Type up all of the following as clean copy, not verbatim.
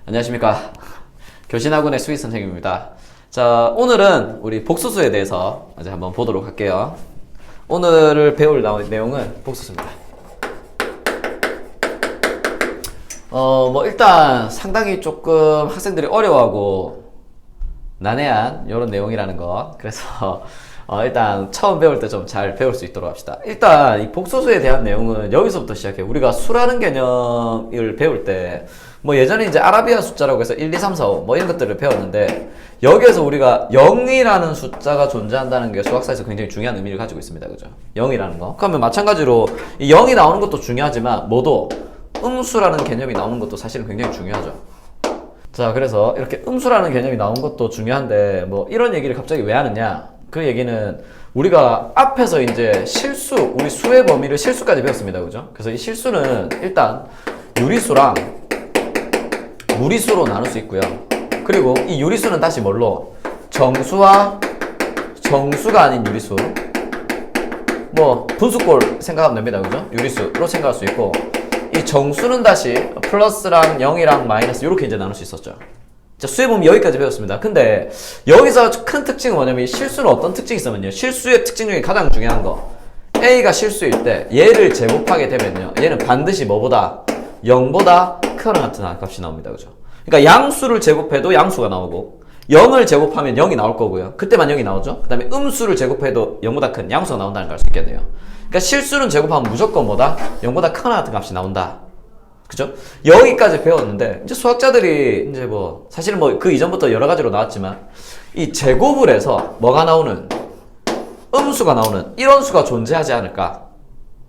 안녕하십니까. 교신학원의 수희 선생님입니다. 자, 오늘은 우리 복수수에 대해서 이제 한번 보도록 할게요. 오늘 배울 내용은 복수수입니다. 일단 상당히 조금 학생들이 어려워하고 난해한 이런 내용이라는 거. 그래서 일단 처음 배울 때 좀 잘 배울 수 있도록 합시다. 일단 이 복소수에 대한 내용은 여기서부터 시작해요. 우리가 수라는 개념을 배울 때 예전에 이제 아라비아 숫자라고 해서 1, 2, 3, 4, 5 이런 것들을 배웠는데, 여기에서 우리가 0이라는 숫자가 존재한다는 게 수학사에서 굉장히 중요한 의미를 가지고 있습니다. 그죠? 0이라는 거. 그러면 마찬가지로 이 0이 나오는 것도 중요하지만 뭐도 음수라는 개념이 나오는 것도 사실은 굉장히 중요하죠. 자, 그래서 이렇게 음수라는 개념이 나온 것도 중요한데 이런 얘기를 갑자기 왜 하느냐? 그 얘기는 우리가 앞에서 이제 실수, 우리 수의 범위를 실수까지 배웠습니다. 그죠? 그래서 이 실수는 일단 유리수랑 무리수로 나눌 수 있고요. 그리고 이 유리수는 다시 뭘로? 정수와 정수가 아닌 유리수. 분수꼴 생각하면 됩니다. 그죠? 유리수로 생각할 수 있고, 이 정수는 다시 플러스랑 0이랑 마이너스 이렇게 이제 나눌 수 있었죠. 자, 수의 범위 여기까지 배웠습니다. 근데 여기서 큰 특징은 뭐냐면, 이 실수는 어떤 특징이 있으면요, 실수의 특징 중에 가장 중요한 거, A가 실수일 때 얘를 제곱하게 되면요, 얘는 반드시 뭐보다? 0보다 크거나 같은 값이 나옵니다. 그죠? 그러니까 양수를 제곱해도 양수가 나오고, 0을 제곱하면 0이 나올 거고요. 그때만 0이 나오죠. 그 다음에 음수를 제곱해도 0보다 큰 양수가 나온다는 걸 알 수 있겠네요. 그러니까 실수는 제곱하면 무조건 뭐다? 0보다 크거나 같은 값이 나온다. 그죠? 여기까지 배웠는데, 이제 수학자들이 이제 사실은 그 이전부터 여러 가지로 나왔지만, 이 제곱을 해서 뭐가 나오는? 음수가 나오는 이런 수가 존재하지 않을까?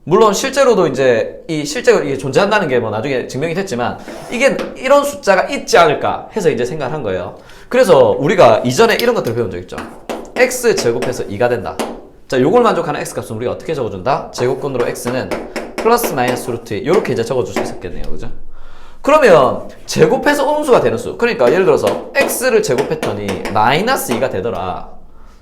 물론 실제로도 이제 실제로 이게 존재한다는 게 나중에 증명이 됐지만, 이게 이런 숫자가 있지 않을까 해서 이제 생각을 한 거예요. 그래서 우리가 이전에 이런 것들을 배운 적 있죠. x 제곱해서 2가 된다. 자, 요걸 만족하는 x 값은 우리가 어떻게 적어준다? 제곱근으로 x는 플러스 마이너스 루트 이렇게 이제 적어줄 수 있었겠네요. 그죠? 그러면 제곱해서 음수가 되는 수, 그러니까 예를 들어서 x를 제곱했더니 마이너스 2가 되더라.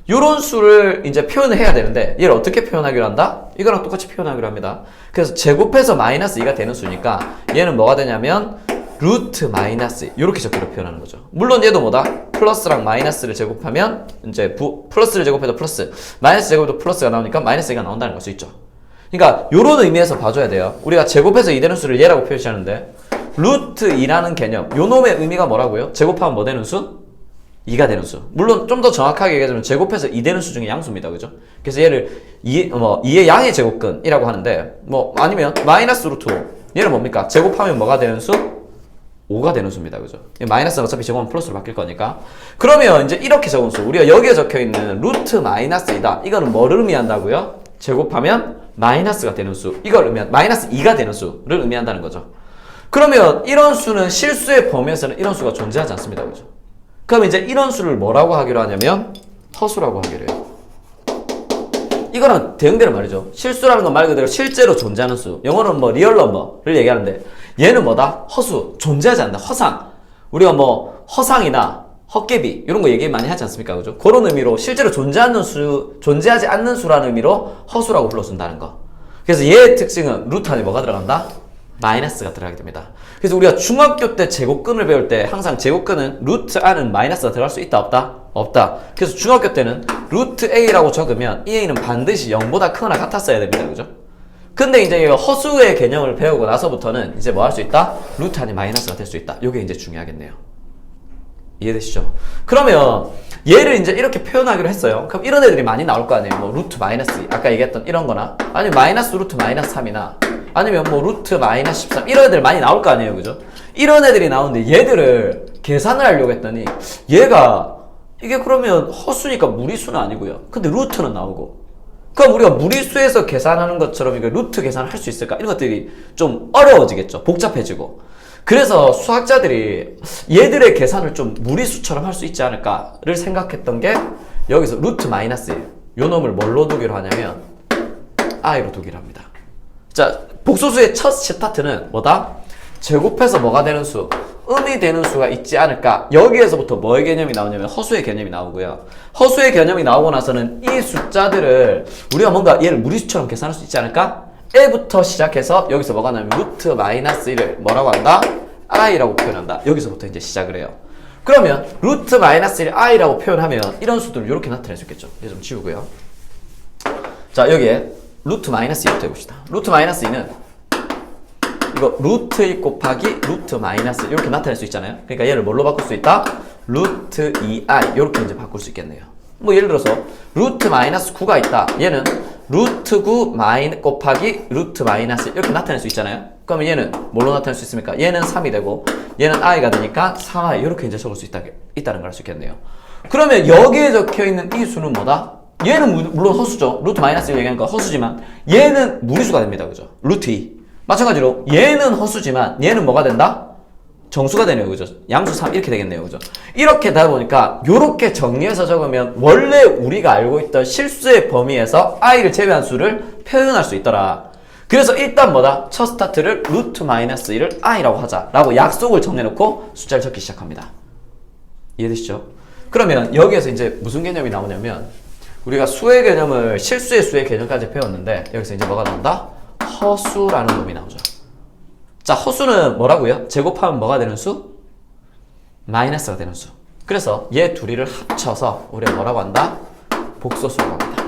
요런 수를 이제 표현을 해야 되는데, 얘를 어떻게 표현하기로 한다? 이거랑 똑같이 표현하기로 합니다. 그래서 제곱해서 마이너스 2가 되는 수니까 얘는 뭐가 되냐면 루트 마이너스 이렇게 적기로 표현하는 거죠. 물론 얘도 뭐다? 플러스랑 마이너스를 제곱하면 이제 플러스를 제곱해도 플러스, 마이너스 제곱해도 플러스가 나오니까 마이너스 2가 나온다는 걸 수 있죠. 그러니까 요런 의미에서 봐줘야 돼요. 우리가 제곱해서 2 되는 수를 얘라고 표시하는데, 루트 2라는 개념, 요 놈의 의미가 뭐라고요? 제곱하면 뭐 되는 수? 2가 되는 수. 물론 좀 더 정확하게 얘기하자면 제곱해서 2 되는 수 중에 양수입니다. 그죠? 그래서 얘를 2의 양의 제곱근이라고 하는데, 아니면 마이너스 루트 5. 얘는 뭡니까? 제곱하면 뭐가 되는 수? 5가 되는 수입니다. 그죠? 마이너스는 어차피 제곱하면 플러스로 바뀔 거니까. 그러면 이제 이렇게 적은 수, 우리가 여기에 적혀있는 루트 마이너스 2다. 이거는 뭐를 의미한다고요? 제곱하면 마이너스가 되는 수. 이걸 마이너스 2가 되는 수를 의미한다는 거죠. 그러면 이런 수는 실수의 범위에서는 이런 수가 존재하지 않습니다. 그죠? 그럼 이제 이런 수를 뭐라고 하기로 하냐면 허수라고 하기로 해요. 이거는 대응되는 말이죠. 실수라는 건 말 그대로 실제로 존재하는 수. 영어로는 리얼 넘버를 얘기하는데, 얘는 뭐다? 허수. 존재하지 않는다. 허상. 우리가 허상이나 헛개비 이런 거 얘기 많이 하지 않습니까? 그죠? 그런 의미로 실제로 존재하지 않는 수라는 의미로 허수라고 불러준다는 거. 그래서 얘의 특징은 루트 안에 뭐가 들어간다? 마이너스가 들어가게 됩니다. 그래서 우리가 중학교 때 제곱근을 배울 때 항상 제곱근은 루트 안은 마이너스가 들어갈 수 있다 없다? 없다. 그래서 중학교 때는 루트 a라고 적으면 이 a는 반드시 0보다 크거나 같았어야 됩니다. 그죠? 근데 이제 허수의 개념을 배우고 나서부터는 이제 뭐 할 수 있다? 루트 안이 마이너스가 될 수 있다. 이게 이제 중요하겠네요. 이해되시죠? 그러면 얘를 이제 이렇게 표현하기로 했어요. 그럼 이런 애들이 많이 나올 거 아니에요. 루트 마이너스 2, 아까 얘기했던 이런 거나, 아니면 마이너스 루트 마이너스 3이나, 아니면 루트 마이너스 13 이런 애들 많이 나올 거 아니에요. 그죠? 이런 애들이 나오는데 얘들을 계산을 하려고 했더니, 얘가 이게 그러면 허수니까 무리수는 아니고요. 근데 루트는 나오고, 그럼 우리가 무리수에서 계산하는 것처럼 이거 루트 계산을 할 수 있을까? 이런 것들이 좀 어려워지겠죠. 복잡해지고. 그래서 수학자들이 얘들의 계산을 좀 무리수처럼 할 수 있지 않을까를 생각했던 게 여기서 루트 마이너스 1, 요 놈을 뭘로 두기로 하냐면 i로 두기로 합니다. 자, 복소수의 첫 스타트는 뭐다? 제곱해서 뭐가 되는 수? 음이 되는 수가 있지 않을까? 여기에서부터 뭐의 개념이 나오냐면 허수의 개념이 나오고요. 허수의 개념이 나오고 나서는 이 숫자들을 우리가 뭔가 얘를 무리수처럼 계산할 수 있지 않을까? a부터 시작해서 여기서 뭐가 나오면 루트 마이너스 1을 뭐라고 한다? i라고 표현한다. 여기서부터 이제 시작을 해요. 그러면 루트 마이너스 1 i라고 표현하면 이런 수들을 이렇게 나타낼 수 있겠죠. 이제 좀 지우고요. 자, 여기에 루트 마이너스 2부터 해봅시다. 루트 마이너스 2는 이거 루트 2 곱하기 루트 마이너스 이렇게 나타낼 수 있잖아요. 그러니까 얘를 뭘로 바꿀 수 있다? 루트 2i 이렇게 이제 바꿀 수 있겠네요. 뭐 예를 들어서 루트 마이너스 9가 있다. 얘는 루트 9 곱하기 루트 마이너스 이렇게 나타낼 수 있잖아요. 그러면 얘는 뭘로 나타낼 수 있습니까? 얘는 3이 되고 얘는 i가 되니까 3i 이렇게 이제 적을 수 있다는 걸 알 수 있겠네요. 그러면 여기에 적혀있는 이 수는 뭐다? 얘는 물론 허수죠. 루트 마이너스 1 얘기하니까 허수지만 얘는 무리수가 됩니다. 그죠? 루트 2. 마찬가지로 얘는 허수지만 얘는 뭐가 된다? 정수가 되네요. 그죠? 양수 3 이렇게 되겠네요. 그죠? 이렇게 되다 보니까 요렇게 정리해서 적으면 원래 우리가 알고 있던 실수의 범위에서 i를 제외한 수를 표현할 수 있더라. 그래서 일단 뭐다? 첫 스타트를 루트 마이너스 1을 i라고 하자라고 약속을 정해놓고 숫자를 적기 시작합니다. 이해되시죠? 그러면 여기에서 이제 무슨 개념이 나오냐면 우리가 수의 개념을 실수의 수의 개념까지 배웠는데 여기서 이제 뭐가 나온다? 허수라는 놈이 나오죠. 자, 허수는 뭐라고요? 제곱하면 뭐가 되는 수? 마이너스가 되는 수. 그래서 얘 둘이를 합쳐서 우리가 뭐라고 한다? 복소수라고 합니다.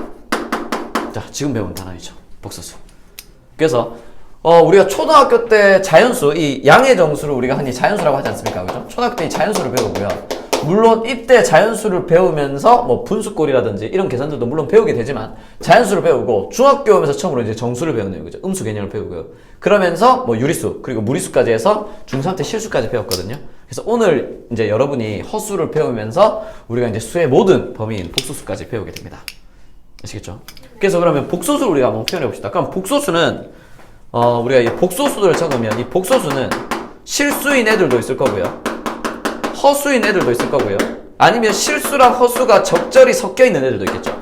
자, 지금 배운 단어이죠. 복소수. 그래서 우리가 초등학교 때 자연수, 이 양의 정수를 우리가 흔히 자연수라고 하지 않습니까? 그죠? 초등학교 때 이 자연수를 배우고요. 물론 이때 자연수를 배우면서 뭐 분수꼴이라든지 이런 계산들도 물론 배우게 되지만 자연수를 배우고 중학교 오면서 처음으로 이제 정수를 배우네요. 그죠? 음수 개념을 배우고요. 그러면서 뭐 유리수 그리고 무리수까지 해서 중3 때 실수까지 배웠거든요. 그래서 오늘 이제 여러분이 허수를 배우면서 우리가 이제 수의 모든 범위인 복소수까지 배우게 됩니다. 아시겠죠? 그래서 그러면 복소수를 우리가 한번 표현해 봅시다. 그럼 복소수는 우리가 이 복소수들을 적으면 이 복소수는 실수인 애들도 있을 거고요. 허수인 애들도 있을 거고요. 아니면 실수랑 허수가 적절히 섞여 있는 애들도 있겠죠.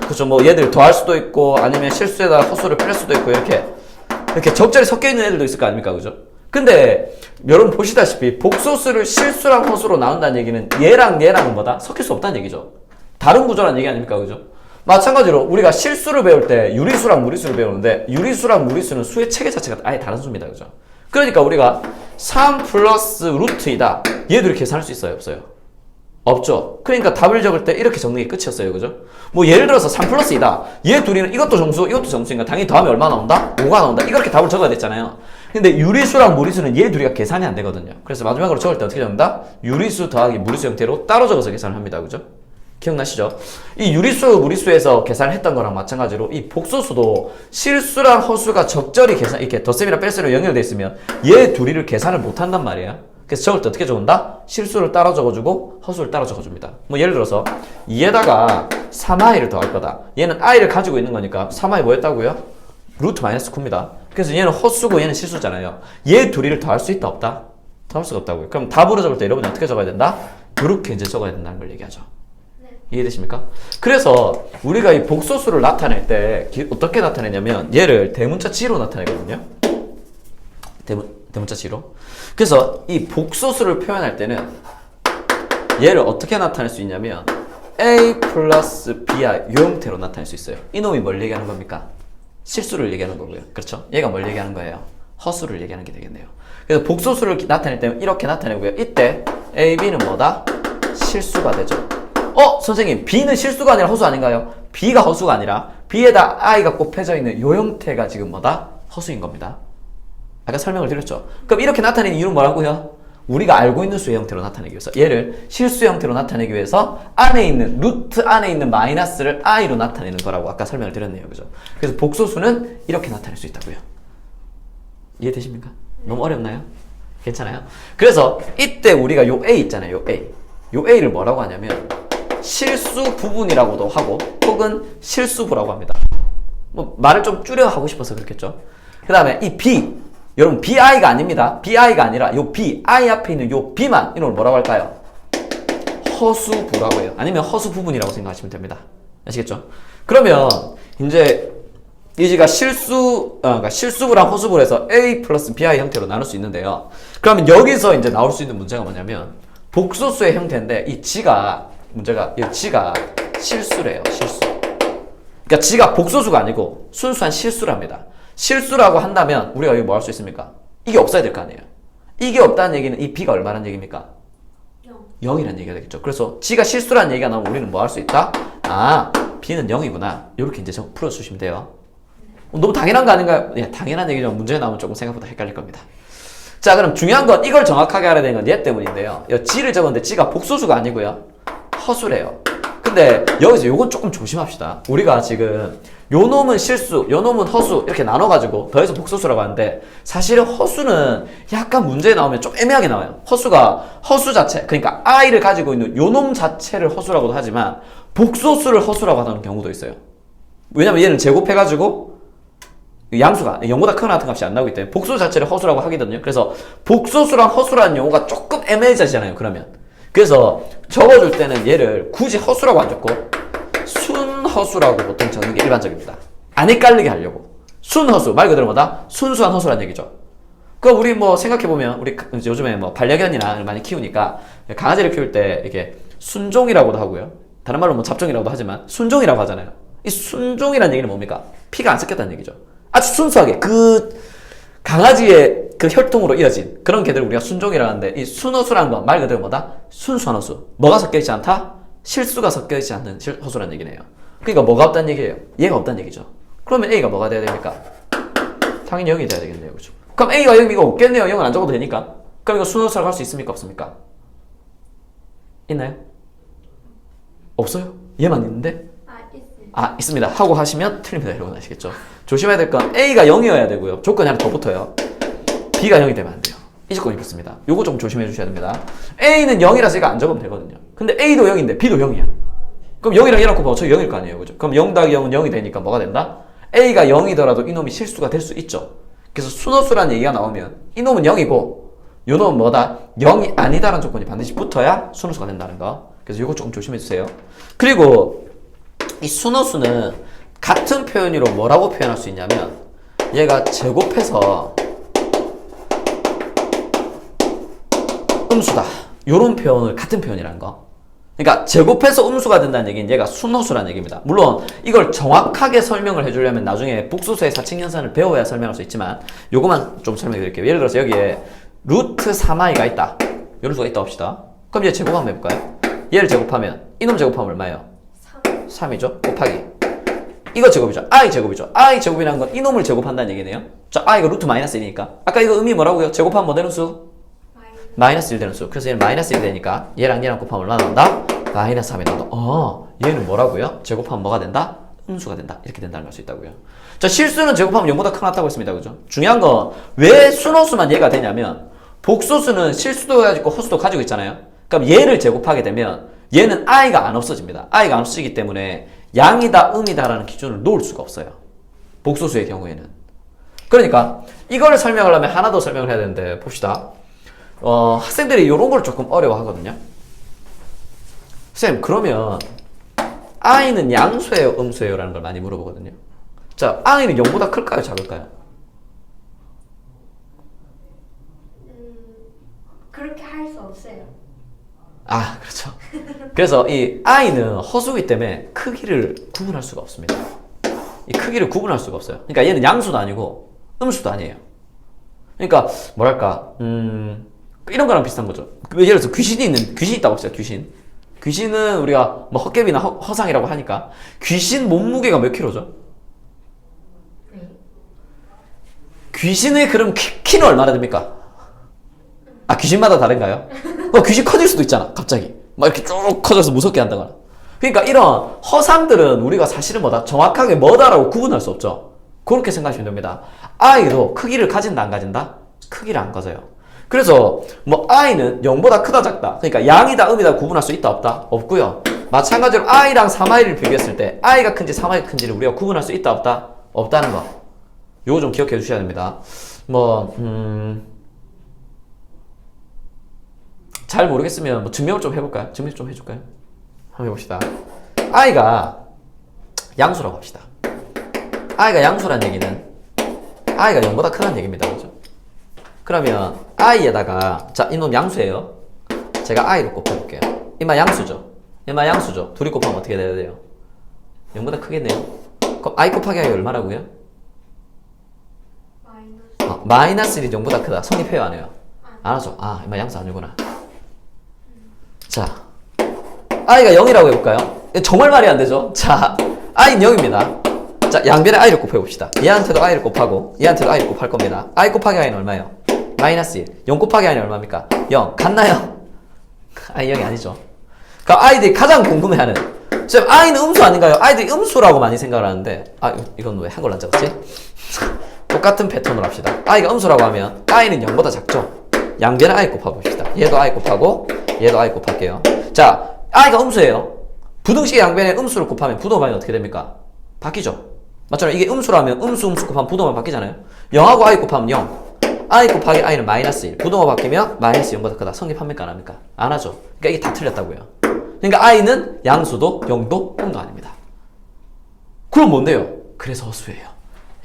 그죠? 뭐 얘들 더할 수도 있고 아니면 실수에다 허수를 뺄 수도 있고 이렇게 적절히 섞여 있는 애들도 있을 거 아닙니까? 그죠? 근데 여러분 보시다시피 복소수를 실수랑 허수로 나온다는 얘기는 얘랑 얘랑은 뭐다? 섞일 수 없다는 얘기죠. 다른 구조라는 얘기 아닙니까? 그죠? 마찬가지로 우리가 실수를 배울 때 유리수랑 무리수를 배우는데 유리수랑 무리수는 수의 체계 자체가 아예 다른 수입니다. 그죠? 그러니까 우리가 3 플러스 루트 2다. 얘들을 계산할 수 있어요? 없어요? 없죠. 그러니까 답을 적을 때 이렇게 적는 게 끝이었어요. 그죠? 뭐 예를 들어서 3 플러스 2다. 얘 둘이는 이것도 정수, 이것도 정수니까 당연히 더하면 얼마 나온다? 5가 나온다. 이렇게 답을 적어야 됐잖아요. 근데 유리수랑 무리수는 얘 둘이가 계산이 안 되거든요. 그래서 마지막으로 적을 때 어떻게 적는다? 유리수 더하기 무리수 형태로 따로 적어서 계산을 합니다. 그죠? 기억나시죠? 이 유리수, 무리수에서 계산을 했던 거랑 마찬가지로 이 복소수도 실수랑 허수가 적절히 이렇게 덧셈이랑 뺄셈으로 연결되어 있으면 얘 둘이를 계산을 못 한단 말이에요. 그래서 적을 때 어떻게 적은다? 실수를 따로 적어주고 허수를 따로 적어줍니다. 뭐 예를 들어서 2에다가 3i를 더할 거다. 얘는 i를 가지고 있는 거니까 3i 뭐였다고요? 루트 마이너스 9입니다. 그래서 얘는 허수고 얘는 실수잖아요. 얘 둘이를 더할 수 있다 없다? 더할 수가 없다고요. 그럼 답으로 적을 때 여러분이 어떻게 적어야 된다? 이렇게 이제 적어야 된다는 걸 얘기하죠. 이해되십니까? 그래서 우리가 이 복소수를 나타낼 때 어떻게 나타내냐면 얘를 대문자 G로 나타내거든요. 대문자 G로. 그래서 이 복소수를 표현할 때는 얘를 어떻게 나타낼 수 있냐면 A 플러스 B야 이 형태로 나타낼 수 있어요. 이놈이 뭘 얘기하는 겁니까? 실수를 얘기하는 거고요. 그렇죠? 얘가 뭘 얘기하는 거예요? 허수를 얘기하는 게 되겠네요. 그래서 복소수를 나타낼 때는 이렇게 나타내고요. 이때 A, B는 뭐다? 실수가 되죠. 선생님 B는 실수가 아니라 허수 아닌가요? B가 허수가 아니라 B에다 I가 곱해져 있는 요 형태가 지금 뭐다? 허수인 겁니다. 아까 설명을 드렸죠? 그럼 이렇게 나타내는 이유는 뭐라고요? 우리가 알고 있는 수의 형태로 나타내기 위해서 얘를 실수 형태로 나타내기 위해서 안에 있는 루트 안에 있는 마이너스를 I로 나타내는 거라고 아까 설명을 드렸네요. 그죠? 그래서 복소수는 이렇게 나타낼 수 있다고요. 이해되십니까? 너무 어렵나요? 괜찮아요? 그래서 이때 우리가 요 A 있잖아요. 요 A를 뭐라고 하냐면 실수 부분이라고도 하고 혹은 실수부라고 합니다. 뭐 말을 좀 줄여 하고 싶어서 그렇겠죠. 그 다음에 이 B 여러분 BI가 아닙니다. BI가 아니라 요 B I 앞에 있는 요 B만 이걸 뭐라고 할까요? 허수부라고 해요. 아니면 허수 부분이라고 생각하시면 됩니다. 아시겠죠? 그러면 이제 이지가 그러니까 실수부랑 허수부를 해서 A 플러스 BI 형태로 나눌 수 있는데요. 그러면 여기서 이제 나올 수 있는 문제가 뭐냐면 복소수의 형태인데 이 G가 문제가 이 G가 실수래요. 실수. 그러니까 G가 복소수가 아니고 순수한 실수랍니다. 실수라고 한다면 우리가 여기 뭐 할 수 있습니까? 이게 없어야 될 거 아니에요. 이게 없다는 얘기는 이 b가 얼마란 얘기입니까? 0. 0이라는 얘기가 되겠죠. 그래서 g가 실수라는 얘기가 나오면 우리는 뭐 할 수 있다? 아, b는 0이구나. 이렇게 이제 풀어주시면 돼요. 너무 당연한 거 아닌가요? 예, 당연한 얘기죠. 문제 나오면 조금 생각보다 헷갈릴 겁니다. 자, 그럼 중요한 건 이걸 정확하게 알아야 되는 건 얘 때문인데요. g를 적었는데 g가 복소수가 아니고요. 허수래요. 근데 여기서 요건 조금 조심합시다. 우리가 지금 요 놈은 실수, 요 놈은 허수 이렇게 나눠가지고 더해서 복소수라고 하는데 사실은 허수는 약간 문제에 나오면 좀 애매하게 나와요. 허수가 허수 자체, 그러니까 i를 가지고 있는 요 놈 자체를 허수라고도 하지만 복소수를 허수라고 하는 경우도 있어요. 왜냐면 얘는 제곱해가지고 양수가 0보다 큰 같은 값이 안 나오기 때문에 복소 자체를 허수라고 하거든요. 그래서 복소수랑 허수라는 용어가 조금 애매해지잖아요. 그러면 그래서 적어줄 때는 얘를 굳이 허수라고 안 적고 순허수라고 보통 적는 게 일반적입니다. 안 헷갈리게 하려고. 순허수 말 그대로 뭐다? 순수한 허수란 얘기죠. 그 우리 뭐 생각해보면 우리 요즘에 뭐 반려견이나 많이 키우니까 강아지를 키울 때 이렇게 순종이라고도 하고요. 다른 말로 뭐 잡종이라고도 하지만 순종이라고 하잖아요. 이 순종이라는 얘기는 뭡니까? 피가 안 섞였다는 얘기죠. 아주 순수하게 그 강아지의 그 혈통으로 이어진 그런 개들을 우리가 순종이라고 하는데 이 순허수라는 건 말 그대로 뭐다? 순수한 허수. 뭐가 섞여있지 않다? 실수가 섞여있지 않는 허수라는 얘기네요. 그러니까 뭐가 없다는 얘기예요? 얘가 없다는 얘기죠. 그러면 A가 뭐가 돼야 됩니까? 당연히 0이 돼야 되겠네요. 그렇죠? 그럼 A가 0이고 없겠네요. 0은 안 적어도 되니까. 그럼 이거 순허수라고 할 수 있습니까? 없습니까? 있나요? 없어요? 얘만 있는데? 아, 있습니다. 하고 하시면 틀립니다. 여러분 아시겠죠? 조심해야 될 건 A가 0이어야 되고요. 조건이 하나 더 붙어요. B가 0이 되면 안 돼요. 이 조건이 붙습니다. 요거 좀 조심해 주셔야 됩니다. A는 0이라서 이거 안 적으면 되거든요. 근데 A도 0인데 B도 0이야. 그럼 0이랑 1랑 곱하면 어차피 0일 거 아니에요. 그죠? 그럼 0 더하기 0은 0이 되니까 뭐가 된다? A가 0이더라도 이놈이 실수가 될 수 있죠. 그래서 순허수라는 얘기가 나오면 이놈은 0이고 요 놈은 뭐다? 0이 아니다라는 조건이 반드시 붙어야 순허수가 된다는 거. 그래서 요거 조금 조심해 주세요. 그리고 이 순허수는 같은 표현으로 뭐라고 표현할 수 있냐면 얘가 제곱해서 음수다. 요런 표현을 같은 표현이라는 거. 그러니까 제곱해서 음수가 된다는 얘기는 얘가 순허수라는 얘기입니다. 물론 이걸 정확하게 설명을 해주려면 나중에 복소수의 사칙연산을 배워야 설명할 수 있지만 요거만 좀 설명해 드릴게요. 예를 들어서 여기에 루트 3i가 있다. 요런 수가 있다 봅시다. 그럼 얘 제곱 한번 해볼까요? 얘를 제곱하면 이놈 제곱하면 얼마예요? 3이죠. 곱하기 이거 제곱이죠. i 제곱이죠. i 제곱이라는 건 이놈을 제곱한다는 얘기네요. 자, i가 루트 마이너스 1이니까 아까 이거 의미 뭐라고요? 제곱하면 뭐 되는 수? 마이너스 1 되는 수. 그래서 얘는 마이너스 1 되니까 얘랑 얘랑 곱하면 얼마 나온다? 마이너스 3이 나온다. 얘는 뭐라고요? 제곱하면 뭐가 된다? 음수가 된다. 이렇게 된다는 걸 수 있다고요. 자, 실수는 제곱하면 0보다 크다고 했습니다. 그죠? 중요한 건 왜 순허수만 얘가 되냐면 복소수는 실수도 가지고 허수도 가지고 있잖아요. 그럼 얘를 제곱하게 되면 얘는 i가 안 없어집니다. i가 안 없어지기 때문에 양이다, 음이다라는 기준을 놓을 수가 없어요. 복소수의 경우에는. 그러니까 이거를 설명하려면 하나 더 설명을 해야 되는데 봅시다. 학생들이 이런 걸 조금 어려워하거든요. 쌤, 그러면 i는 양수예요, 음수예요? 라는 걸 많이 물어보거든요. 자, i는 0보다 클까요, 작을까요? 그렇게 할 수 없어요. 아, 그렇죠. 그래서 이 i는 허수이기 때문에 크기를 구분할 수가 없습니다. 이 크기를 구분할 수가 없어요. 그러니까 얘는 양수도 아니고 음수도 아니에요. 그러니까 뭐랄까 이런 거랑 비슷한 거죠. 예를 들어서 귀신이 있다고 합시다. 귀신은 우리가 뭐 헛개비나 허상이라고 하니까 귀신 몸무게가 몇 킬로죠? 귀신의 그럼 키는 얼마나 됩니까? 아, 귀신마다 다른가요? 귀신 커질 수도 있잖아. 갑자기 막 이렇게 쭉 커져서 무섭게 한다거나. 그러니까 이런 허상들은 우리가 사실은 뭐다? 정확하게 뭐다라고 구분할 수 없죠. 그렇게 생각하시면 됩니다. i도 크기를 가진다 안 가진다? 크기를 안 가져요. 그래서 뭐 i는 0보다 크다 작다, 그러니까 양이다 음이다 구분할 수 있다 없다? 없고요. 마찬가지로 i랑 3i를 비교했을 때 i가 큰지 3i가 큰지를 우리가 구분할 수 있다 없다? 없다는 거. 요거 좀 기억해 주셔야 됩니다. 잘 모르겠으면 뭐 증명을 좀 해볼까요? 증명 좀 해줄까요? 한번 해봅시다. i가 양수라고 합시다. i가 양수란 얘기는 i가 0보다 크다는 얘기입니다. 그죠? 그러면 i에다가 자, 이놈 양수예요. 제가 i로 곱해볼게요. 이마 양수죠. 둘이 곱하면 어떻게 돼야 돼요? 0보다 크겠네요. 그럼 i 곱하기 i가 얼마라고요? 마이너스 1이 0보다 크다. 성립해요 안 해요? 안 하죠. 아, 이마 양수 아니구나. 자, i가 0이라고 해볼까요? 정말 말이 안 되죠? 자, i는 0입니다. 자, 양변에 i를 곱해봅시다. 얘한테도 i를 곱하고, 얘한테도 i를 곱할 겁니다. i 곱하기 i는 얼마예요? 마이너스 1. 0 곱하기 i는 얼마입니까? 0. 같나요? i 0이 아니죠. 그럼 아이들이 가장 궁금해하는, 쌤, i는 음수 아닌가요? 아이들이 음수라고 많이 생각을 하는데, 아, 이건 왜 한글로 안 적었지? 똑같은 패턴으로 합시다. i가 음수라고 하면 i는 0보다 작죠? 양변에 i 곱해봅시다. 얘도 i 곱하고, 얘도 i 곱할게요. 자, i가 음수예요. 부등식의 양변에 음수를 곱하면 부동반이 어떻게 됩니까? 바뀌죠? 맞잖아요. 이게 음수라면 음수 곱하면 부동반 바뀌잖아요. 0하고 i 곱하면 0. i 곱하기 i는 마이너스 1. 부동호 바뀌면 마이너스 0보다 크다. 성립합니까? 안 합니까? 안 하죠. 그러니까 이게 다 틀렸다고요. 그러니까 i는 양수도 0도 0도 아닙니다. 그럼 뭔데요? 그래서 허수예요.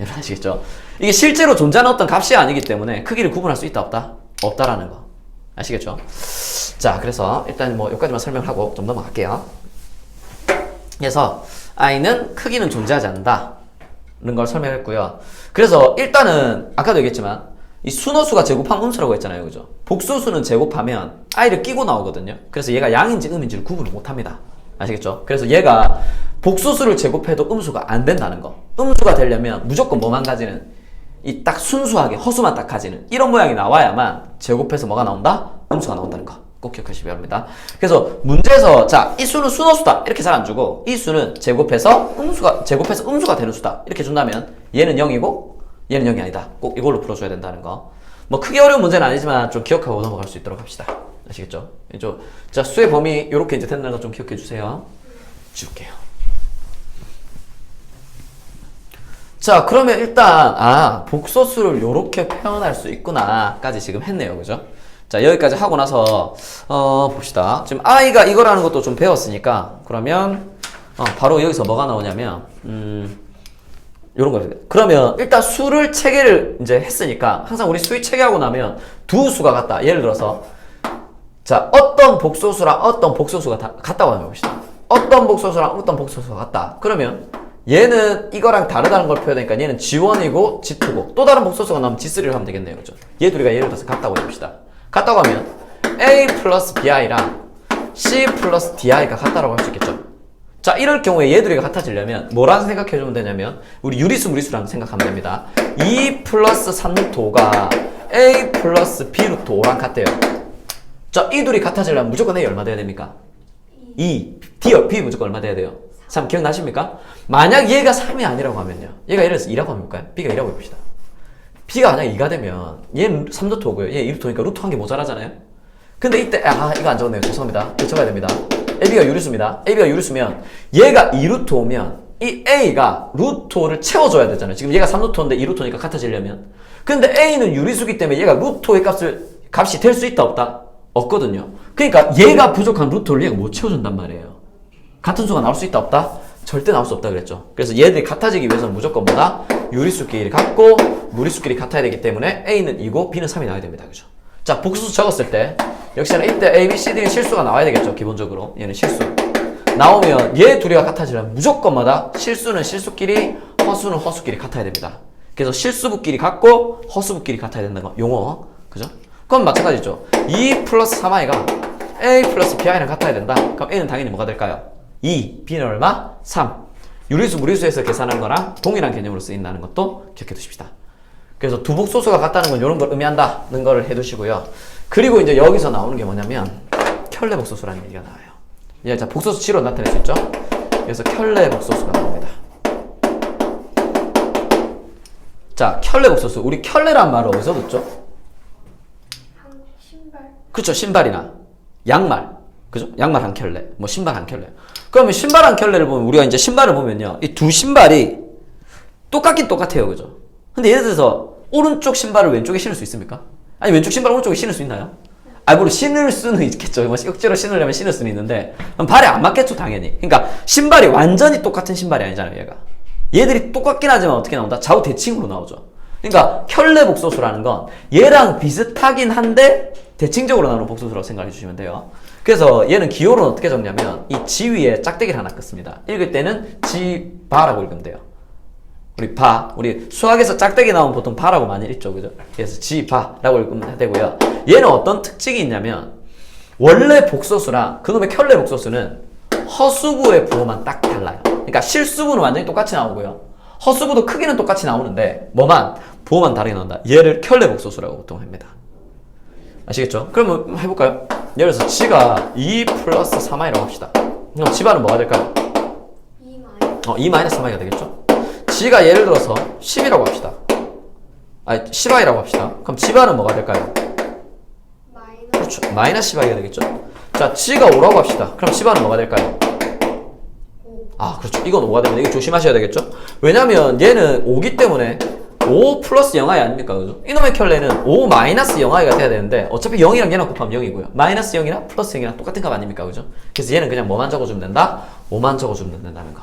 여러분 아시겠죠? 이게 실제로 존재하는 어떤 값이 아니기 때문에 크기를 구분할 수 있다 없다? 없다라는 거. 아시겠죠? 자, 그래서 일단 뭐 여기까지만 설명을 하고 좀 넘어갈게요. 그래서 i는 크기는 존재하지 않는다는 걸 설명했고요. 그래서 일단은 아까도 얘기했지만 이 순호수가 제곱하면 음수라고 했잖아요. 그죠? 복소수는 제곱하면 i를 끼고 나오거든요. 그래서 얘가 양인지 음인지를 구분을 못합니다. 아시겠죠? 그래서 얘가 복소수를 제곱해도 음수가 안 된다는 거. 음수가 되려면 무조건 뭐만 가지는 이 딱 순수하게 허수만 딱 가지는 이런 모양이 나와야만 제곱해서 뭐가 나온다? 음수가 나온다는 거. 꼭 기억하시기 바랍니다. 그래서 문제에서 자, 이 수는 순호수다 이렇게 잘 안 주고 이 수는 제곱해서 음수가 되는 수다 이렇게 준다면 얘는 0이고 얘는 0이 아니다. 꼭 이걸로 풀어줘야 된다는 거. 뭐 크게 어려운 문제는 아니지만 좀 기억하고 넘어갈 수 있도록 합시다. 아시겠죠? 자, 수의 범위 이렇게 이제 된다는 거 좀 기억해 주세요. 지울게요. 자, 그러면 일단 복소수를 이렇게 표현할 수 있구나까지 지금 했네요. 그죠? 자, 여기까지 하고 나서 봅시다. 지금 i가 이거라는 것도 좀 배웠으니까 그러면 바로 여기서 뭐가 나오냐면 요런 거. 그러면 일단 수를 체계를 이제 했으니까 항상 우리 수의 체계하고 나면 두 수가 같다. 예를 들어서 자, 어떤 복소수랑 어떤 복소수가 같다고 한번 해봅시다. 어떤 복소수랑 어떤 복소수가 같다. 그러면 얘는 이거랑 다르다는 걸 표현하니까 얘는 G1이고 G2고 또 다른 복소수가 나오면 G3를 하면 되겠네요. 그죠? 얘 둘이가 예를 들어서 같다고 해봅시다. 같다고 하면 A 플러스 BI랑 C 플러스 DI가 같다라고 할 수 있겠죠? 자, 이럴 경우에 얘들이 같아지려면 뭐라는 생각해주면 되냐면 우리 유리수 무리수라는 생각하면 됩니다. 2 플러스 3루트 5가 A 플러스 B 루트 5랑 같대요. 자, 이 둘이 같아지려면 무조건 A 얼마 돼야 됩니까? 2. B 무조건 얼마 돼야 돼요? 3. 기억나십니까? 만약 얘가 3이 아니라고 하면요. 얘가 예를 들어서 2라고 하면 볼까요? B가 2라고 해봅시다. B가 만약 2가 되면 얘는 3루트 5고요. 얘 2루트 5니까 루트 한 개 모자라잖아요? 근데 이때 이거 안 적었네요. 죄송합니다. 이거 적어야 됩니다. AB가 유리수입니다. AB가 유리수면 얘가 2루트 5면 이 A가 루트 5를 채워줘야 되잖아요. 지금 얘가 3루트 5인데 2루트 5니까 같아지려면. 근데 A는 유리수기 때문에 얘가 루트 5의 값이 될 수 있다 없다? 없거든요. 그러니까 얘가 부족한 루트 5를 얘가 못 채워준단 말이에요. 같은 수가 나올 수 있다 없다? 절대 나올 수 없다 그랬죠. 그래서 얘들이 같아지기 위해서는 무조건 뭐다? 유리수끼리 같고 무리수끼리 같아야 되기 때문에 A는 2고 B는 3이 나와야 됩니다. 그죠? 자, 복수수 적었을 때 역시나 이때 A, B, C, D는 실수가 나와야 되겠죠. 기본적으로 얘는 실수 나오면 얘 둘이가 같아지려면 무조건마다 실수는 실수끼리 허수는 허수끼리 같아야 됩니다. 그래서 실수부끼리 같고 허수부끼리 같아야 된다는 거 용어. 그죠? 그럼 마찬가지죠. 2 플러스 3i가 A 플러스 BI랑 같아야 된다. 그럼 A는 당연히 뭐가 될까요? 2, B는 얼마? 3. 유리수 무리수에서 계산한 거랑 동일한 개념으로 쓰인다는 것도 기억해 두십시다. 그래서 두 복소수가 같다는 건 이런 걸 의미한다는 걸 해두시고요. 그리고 이제 여기서 나오는 게 뭐냐면 켤레 복소수라는 얘기가 나와요. 이제 자, 복소수 G로 나타낼 수 있죠. 그래서 켤레 복소수가 나옵니다. 자, 켤레 복소수. 우리 켤레란 말을 어디서 듣죠? 신발. 그쵸, 신발이나 양말. 그죠? 양말 한 켤레, 뭐 신발 한 켤레. 그러면 신발 한 켤레를 보면 우리가 이제 신발을 보면요, 이 두 신발이 똑같긴 똑같아요. 그죠? 근데 예를 들어서 오른쪽 신발을 왼쪽에 신을 수 있습니까? 아니 왼쪽 신발 오른쪽에 신을 수 있나요? 물론 신을 수는 있겠죠. 뭐 억지로 신으려면 신을 수는 있는데 발에 안 맞겠죠, 당연히. 그러니까 신발이 완전히 똑같은 신발이 아니잖아요, 얘가. 얘들이 똑같긴 하지만 어떻게 나온다? 좌우 대칭으로 나오죠. 그러니까 켤레 복소수라는 건 얘랑 비슷하긴 한데 대칭적으로 나오는 복소수라고 생각해 주시면 돼요. 그래서 얘는 기호로는 어떻게 적냐면 이 지 위에 짝대기를 하나 긋습니다. 읽을 때는 지바라고 읽으면 돼요. 우리 수학에서 짝대기 나오면 보통 바라고 많이 읽죠, 그죠? 그래서 지바라고 읽으면 되고요. 얘는 어떤 특징이 있냐면 원래 복소수랑 그놈의 켤레 복소수는 허수부의 부호만 딱 달라요. 그러니까 실수부는 완전히 똑같이 나오고요. 허수부도 크기는 똑같이 나오는데 부호만 다르게 나온다. 얘를 켤레 복소수라고 보통 합니다. 아시겠죠? 그러면 해볼까요? 예를 들어서 지가 2 플러스 3i라고 합시다. 그럼 지바는 뭐가 될까요? 2 마이너스 3i가 되겠죠? 지가 예를 들어서 10이라고 합시다. 아니 10i라고 합시다. 그럼 지바는 뭐가 될까요? 그렇죠. 마이너스 10i가 되겠죠? 자, 지가 5라고 합시다. 그럼 지바는 뭐가 될까요? 아, 그렇죠. 이건 5가 됩니다. 이거 조심하셔야 되겠죠? 왜냐면 얘는 5기 때문에 5 플러스 0i 아닙니까? 그죠? 이놈의 켤레는 5 마이너스 0i가 돼야 되는데 어차피 0이랑 얘랑 곱하면 0이고요. 마이너스 0이랑 플러스 0이랑 똑같은 값 아닙니까? 그죠? 그래서 얘는 그냥 뭐만 적어주면 된다? 5만 적어주면 된다는 거.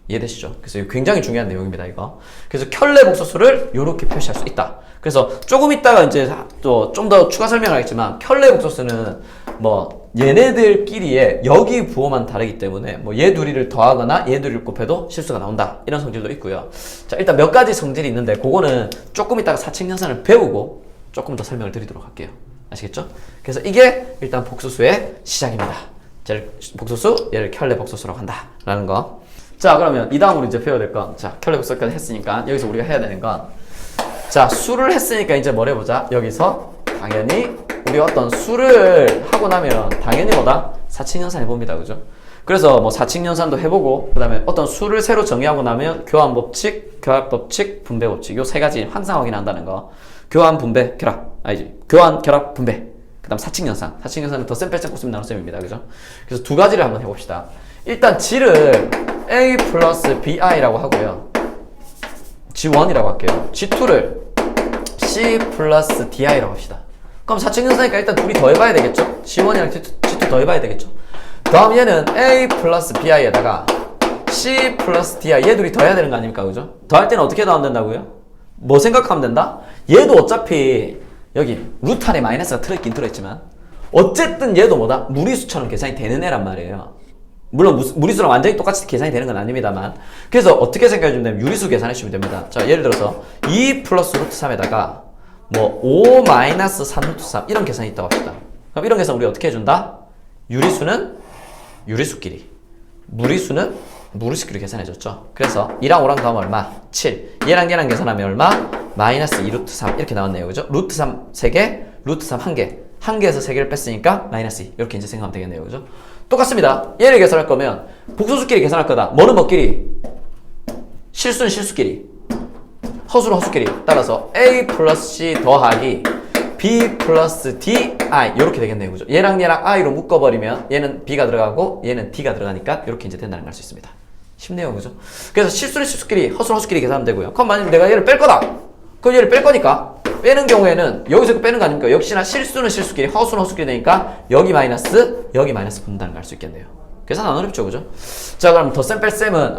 이해되시죠? 그래서 이거 굉장히 중요한 내용입니다, 이거. 그래서 켤레 복소수를 이렇게 표시할 수 있다. 그래서 조금 있다가 이제 또 좀 더 추가 설명을 하겠지만 켤레 복소수는 뭐 얘네들끼리의 여기 부호만 다르기 때문에 뭐 얘 둘이를 더하거나 얘 둘이를 곱해도 실수가 나온다. 이런 성질도 있고요. 자, 일단 몇 가지 성질이 있는데 그거는 조금 있다가 사칙연산을 배우고 조금 더 설명을 드리도록 할게요. 아시겠죠? 그래서 이게 일단 복소수의 시작입니다. 복소수, 얘를 켤레 복소수라고 한다. 라는 거. 자, 그러면 이 다음으로 이제 배워야 될 건, 자, 켤레 복소까지 했으니까 여기서 우리가 해야 되는 건, 자, 수를 했으니까 이제 뭘 해보자. 여기서 당연히 우리 어떤 수를 하고 나면 당연히 뭐다? 사칙연산 해봅니다. 그죠? 그래서 뭐 사칙연산도 해보고 그 다음에 어떤 수를 새로 정의하고 나면 교환법칙, 결합법칙, 분배법칙 요 세 가지 항상 확인한다는 거. 교환, 분배, 결합. 아니지. 교환, 결합, 분배. 그 다음 사칙연산. 사칙연산은 덧셈, 뺄셈, 곱셈, 나눗셈입니다. 그죠? 그래서 두 가지를 한번 해봅시다. 일단 G를 A 플러스 BI라고 하고요. G1이라고 할게요. G2를 C 플러스 DI라고 합시다. 그럼 사칙연산이니까 일단 둘이 더해봐야 되겠죠? G1이랑 G2 더해봐야 되겠죠? 다음 얘는 A 플러스 BI에다가 C 플러스 DI 얘 둘이 더해야 되는 거 아닙니까? 그죠? 더할 때는 어떻게 더하면 된다고요? 뭐 생각하면 된다? 얘도 어차피 여기 루트 안에 마이너스가 들어있긴 들어있지만 어쨌든 얘도 뭐다? 무리수처럼 계산이 되는 애란 말이에요. 물론 무리수랑 완전히 똑같이 계산이 되는 건 아닙니다만 그래서 어떻게 생각해주면 되면 유리수 계산해 주시면 됩니다. 자, 예를 들어서 2 플러스 루트 3에다가 뭐 5 마이너스 3 루트 3 이런 계산이 있다고 합시다. 그럼 이런 계산 우리 어떻게 해준다? 유리수는 유리수끼리, 무리수는 무리수끼리 계산해줬죠. 그래서 2랑 5랑 더하면 얼마? 7. 얘랑 계산하면 얼마? 마이너스 2 루트 3 이렇게 나왔네요. 그죠? 루트 3 3개, 루트 3 1개. 1개에서 3개를 뺐으니까 마이너스 2 이렇게 이제 생각하면 되겠네요. 그죠? 똑같습니다. 얘를 계산할 거면 복소수끼리 계산할 거다. 뭐는 뭐끼리? 실수는 실수끼리, 허수는 허수끼리. 따라서 A 플러스 C 더하기 B 플러스 D I 이렇게 되겠네요. 그죠? 얘랑 I로 묶어버리면 얘는 B가 들어가고 얘는 D가 들어가니까 이렇게 이제 된다는 걸 알 수 있습니다. 쉽네요. 그죠? 그래서 실수는 실수끼리, 허수는 허수끼리 계산하면 되고요. 그럼 만약 내가 얘를 뺄 거다. 그럼 얘를 뺄 거니까 빼는 경우에는 여기서 빼는 거 아닙니까? 역시나 실수는 실수끼리, 허수는 허수끼리 되니까 여기 마이너스 붙는다는 걸 알 수 있겠네요. 계산 안 어렵죠, 그죠? 자, 그럼 덧셈 뺄셈은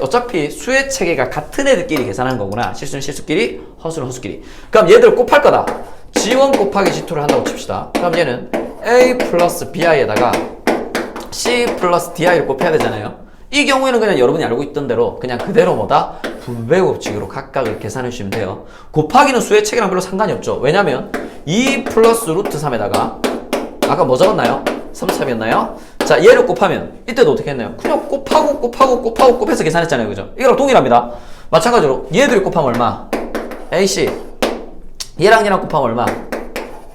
어차피 수의 체계가 같은 애들끼리 계산하는 거구나. 실수는 실수끼리, 허수는 허수끼리. 그럼 얘들 곱할 거다. G1 곱하기 G2를 한다고 칩시다. 그럼 얘는 A 플러스 BI에다가 C 플러스 DI를 곱해야 되잖아요. 이 경우에는 그냥 여러분이 알고 있던 대로 그냥 그대로 뭐다? 분배법칙으로 각각을 계산해 주시면 돼요. 곱하기는 수의 체계랑 별로 상관이 없죠. 왜냐면 2 플러스 루트 3에다가 아까 뭐 적었나요? 3, 3이었나요? 자, 얘를 곱하면 이때도 어떻게 했나요? 그냥 곱해서 계산했잖아요. 그죠? 이거랑 동일합니다. 마찬가지로 얘들이 곱하면 얼마? AC. 얘랑 곱하면 얼마?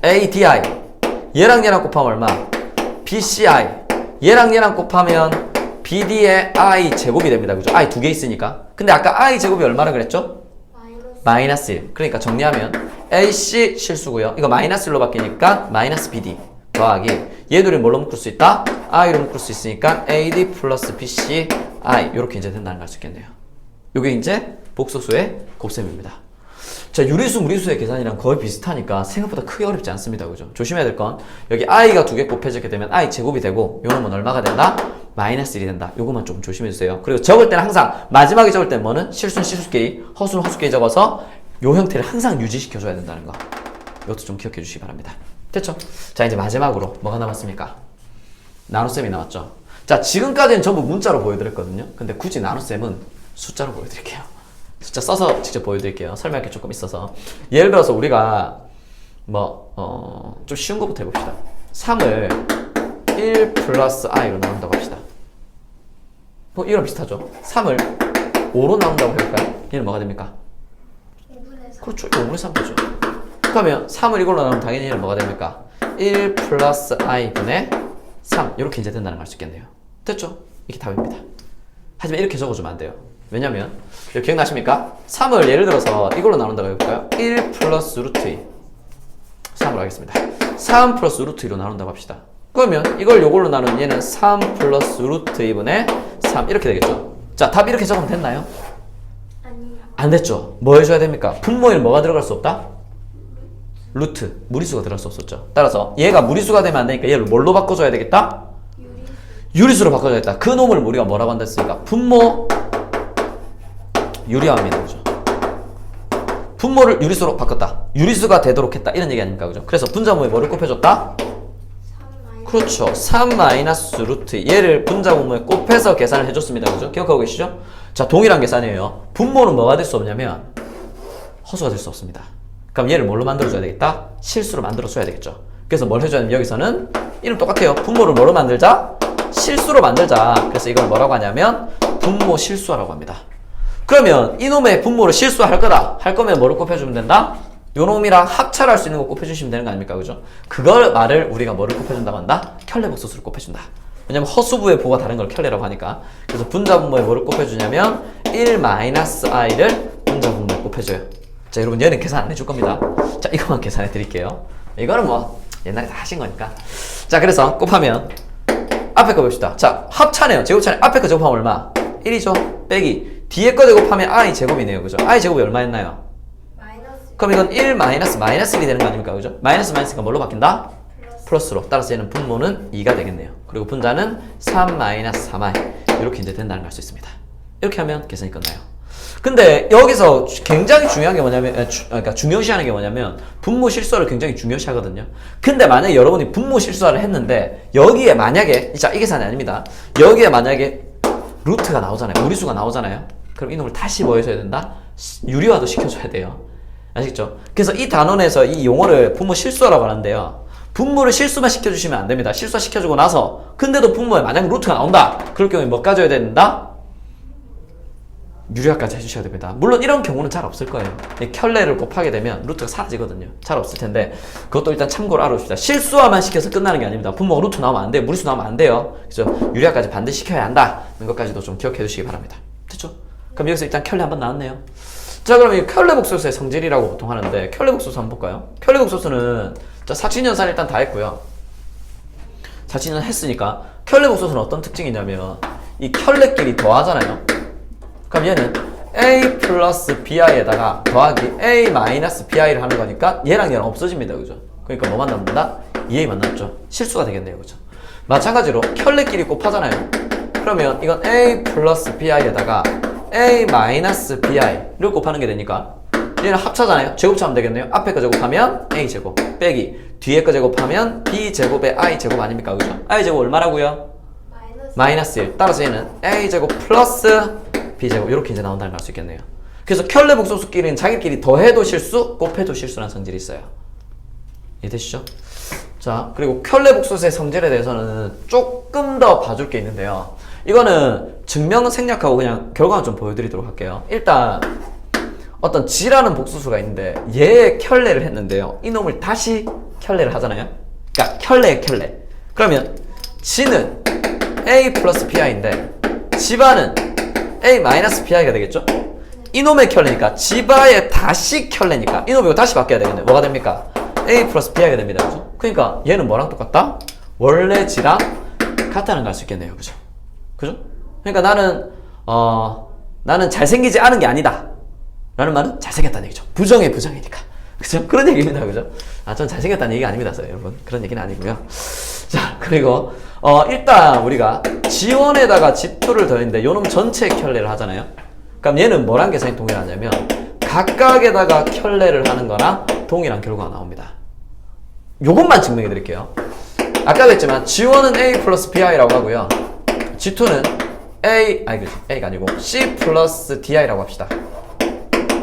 ADI. 얘랑 곱하면 얼마? BCI. 얘랑 곱하면 BD의 I 제곱이 됩니다. 그죠? I 두 개 있으니까. 근데 아까 I 제곱이 얼마라 그랬죠? 마이너스 1. 그러니까 정리하면 AC 실수고요. 이거 마이너스 1로 바뀌니까 마이너스 BD 더하기 얘들이 뭘로 묶을 수 있다? I로 묶을 수 있으니까 AD 플러스 BC I 이렇게 이제 된다는 걸 알 수 있겠네요. 이게 이제 복소수의 곱셈입니다. 자, 유리수, 무리수의 계산이랑 거의 비슷하니까 생각보다 크게 어렵지 않습니다. 그죠? 조심해야 될 건 여기 i가 두 개 곱해지게 되면 i 제곱이 되고 요놈은 얼마가 된다? 마이너스 1이 된다. 요것만 좀 조심해 주세요. 그리고 적을 때는 항상 마지막에 적을 때는 뭐는? 실수는 실수끼리, 허수는 허수끼리 적어서 요 형태를 항상 유지시켜 줘야 된다는 거. 이것도 좀 기억해 주시기 바랍니다. 됐죠? 자, 이제 마지막으로 뭐가 남았습니까? 나눗셈이 남았죠. 자, 지금까지는 전부 문자로 보여드렸거든요. 근데 굳이 나눗셈은 숫자로 보여드릴게요. 숫자 써서 직접 보여드릴게요. 설명할 게 조금 있어서. 예를 들어서 우리가 좀 쉬운 것부터 해봅시다. 3을 1 플러스 i로 나눈다고 합시다. 이거랑 비슷하죠? 3을 5로 나눈다고 해볼까요? 얘는 뭐가 됩니까? 5분의 3. 그렇죠. 5분의 3 되죠. 그러면 3을 이걸로 나누면 당연히 얘는 뭐가 됩니까? 1 플러스 i 분의 3 이렇게 이제 된다는 걸 알 수 있겠네요. 됐죠? 이게 답입니다. 하지만 이렇게 적어주면 안 돼요. 왜냐면 여기 기억나십니까? 3을 예를 들어서 이걸로 나눈다고 해볼까요? 1 플러스 루트 2 3으로 하겠습니다. 3 플러스 루트 2로 나눈다고 합시다. 그러면 이걸 요걸로 나누면 얘는 3 플러스 루트 2분의 3 이렇게 되겠죠. 자, 답 이렇게 적으면 됐나요? 아니요. 안 됐죠. 뭐 해줘야 됩니까? 분모에는 뭐가 들어갈 수 없다? 루트, 무리수가 들어갈 수 없었죠. 따라서 얘가 무리수가 되면 안 되니까 얘를 뭘로 바꿔줘야 되겠다? 유리수로 바꿔줘야겠다. 그 놈을 우리가 뭐라고 한다 했으니까 분모 유리화합니다. 그죠? 분모를 유리수로 바꿨다. 유리수가 되도록 했다. 이런 얘기 아닙니까? 그죠? 그래서 분자분모에 뭐를 곱해줬다? 3 그렇죠. 3 마이너스 루트 얘를 분자분모에 곱해서 계산을 해줬습니다. 그죠? 기억하고 계시죠? 자, 동일한 계산이에요. 분모는 뭐가 될 수 없냐면 허수가 될 수 없습니다. 그럼 얘를 뭘로 만들어줘야 되겠다? 실수로 만들어줘야 되겠죠. 그래서 뭘 해줘야 되면 여기서는 이름 똑같아요. 분모를 뭐로 만들자? 실수로 만들자. 그래서 이걸 뭐라고 하냐면 분모 실수하라고 합니다. 그러면 이놈의 분모를 실수할 거다. 할 거면 뭐를 곱해주면 된다? 요놈이랑 합차할 수 있는 거 곱해주시면 되는 거 아닙니까? 그죠? 그걸 말을 우리가 뭐를 곱해준다고 한다? 켤레복소수를 곱해준다. 왜냐면 허수부의 부가 다른 걸 켤레라고 하니까. 그래서 분자분모에 뭐를 곱해주냐면 1-i를 분자분모에 곱해줘요. 자, 여러분 얘는 계산 안 해줄 겁니다. 자, 이것만 계산해 드릴게요. 이거는 뭐 옛날에 다 하신 거니까. 자, 그래서 곱하면 앞에 거 봅시다. 자, 합차네요. 제곱차네. 앞에 거 제곱하면 얼마? 1이죠. 빼기 뒤에 거 제곱하면 i 제곱이네요. 그죠? i 제곱이 얼마였나요? 마이너스 그럼 이건 1 마이너스 마이너스 1이 되는 거 아닙니까? 그죠? 마이너스 마이너스가 뭘로 바뀐다? 플러스로. 따라서 얘는 분모는 2가 되겠네요. 그리고 분자는 3 마이너스 3i 이렇게 이제 된다는 걸 알 수 있습니다. 이렇게 하면 계산이 끝나요. 근데 여기서 굉장히 중요한 게 뭐냐면, 그러니까 중요시하는 게 뭐냐면 분모 실수를 굉장히 중요시하거든요. 근데 만약에 여러분이 분모 실수를 했는데 여기에 만약에, 자, 이 계산이 아닙니다. 여기에 만약에 루트가 나오잖아요. 무리수가 나오잖아요. 그럼 이놈을 다시 뭐 해줘야 된다? 유리화도 시켜줘야 돼요. 아시겠죠? 그래서 이 단원에서 이 용어를 분모 실수라고 하는데요. 분모를 실수만 시켜주시면 안 됩니다. 실수화 시켜주고 나서 근데도 분모에 만약 루트가 나온다. 그럴 경우에 뭐 까줘야 된다? 유리화까지 해주셔야 됩니다. 물론 이런 경우는 잘 없을 거예요. 이 켤레를 곱하게 되면 루트가 사라지거든요. 잘 없을 텐데 그것도 일단 참고로 알아봅시다. 실수화만 시켜서 끝나는 게 아닙니다. 분모가 루트 나오면 안 돼요. 무리수 나오면 안 돼요. 그래서 유리화까지 반드시 시켜야 한다는 것까지도 좀 기억해 주시기 바랍니다. 됐죠? 그럼 여기서 일단 켤레 한번 나왔네요. 자, 그럼 이 켤레 복소수의 성질이라고 보통 하는데 켤레 복소수 한번 볼까요? 켤레 복소수는 자, 사칙연산 일단 다 했고요. 사칙연산 했으니까 켤레 복소수는 어떤 특징이 있냐면 이 켤레끼리 더하잖아요. 그럼 얘는 a 플러스 bi에다가 더하기 a 마이너스 bi를 하는 거니까 얘랑 얘랑 없어집니다. 그죠? 그러니까 뭐만 남는다? 2a만 남죠. 실수가 되겠네요. 그죠? 마찬가지로 켤레끼리 곱하잖아요. 그러면 이건 a 플러스 bi에다가 a 마이너스 bi를 곱하는 게 되니까 얘는 합차잖아요. 제곱차하면 되겠네요. 앞에 거 제곱하면 a제곱 빼기 뒤에 거 제곱하면 b제곱에 i제곱 아닙니까? 그죠? i제곱 얼마라고요? 마이너스 1. 따라서 얘는 a제곱 플러스 b제곱 이렇게 이제 나온다는 걸 알 수 있겠네요. 그래서 켤레 복소수끼리는 자기끼리 더해도 실수, 곱해도 실수라는 성질이 있어요. 이해되시죠? 자, 그리고 켤레 복소수의 성질에 대해서는 조금 더 봐줄 게 있는데요. 이거는 증명은 생략하고 그냥 결과만 좀 보여드리도록 할게요. 일단 어떤 g라는 복소수가 있는데 얘의 켤레를 했는데요. 이놈을 다시 켤레를 하잖아요. 그러니까 켤레의 켤레. 그러면 g는 a 플러스 bi인데 g바는 a 마이너스 bi가 되겠죠? 이놈의 켤레니까 g바의 다시 켤레니까 이놈 이거 다시 바뀌어야 되겠네. 뭐가 됩니까? a 플러스 bi가 됩니다. 그죠? 그러니까 얘는 뭐랑 똑같다? 원래 g랑 같다는 걸 알 수 있겠네요. 그죠? 그죠? 그러니까 나는 잘생기지 않은 게 아니다 라는 말은 잘생겼다는 얘기죠. 부정의 부정이니까. 그죠? 그런 얘기입니다. 그죠? 전 잘생겼다는 얘기가 아닙니다. 여러분. 그런 얘기는 아니고요. 자, 그리고 일단 우리가 G1에다가 G2를 더했는데 요놈 전체 켤레를 하잖아요. 그럼 얘는 뭐랑 계산이 동일하냐면 각각에다가 켤레를 하는 거랑 동일한 결과가 나옵니다. 요것만 증명해 드릴게요. 아까도 했지만 G1은 A 플러스 BI라고 하고요. G2는 A가 아니고 C 플러스 DI라고 합시다.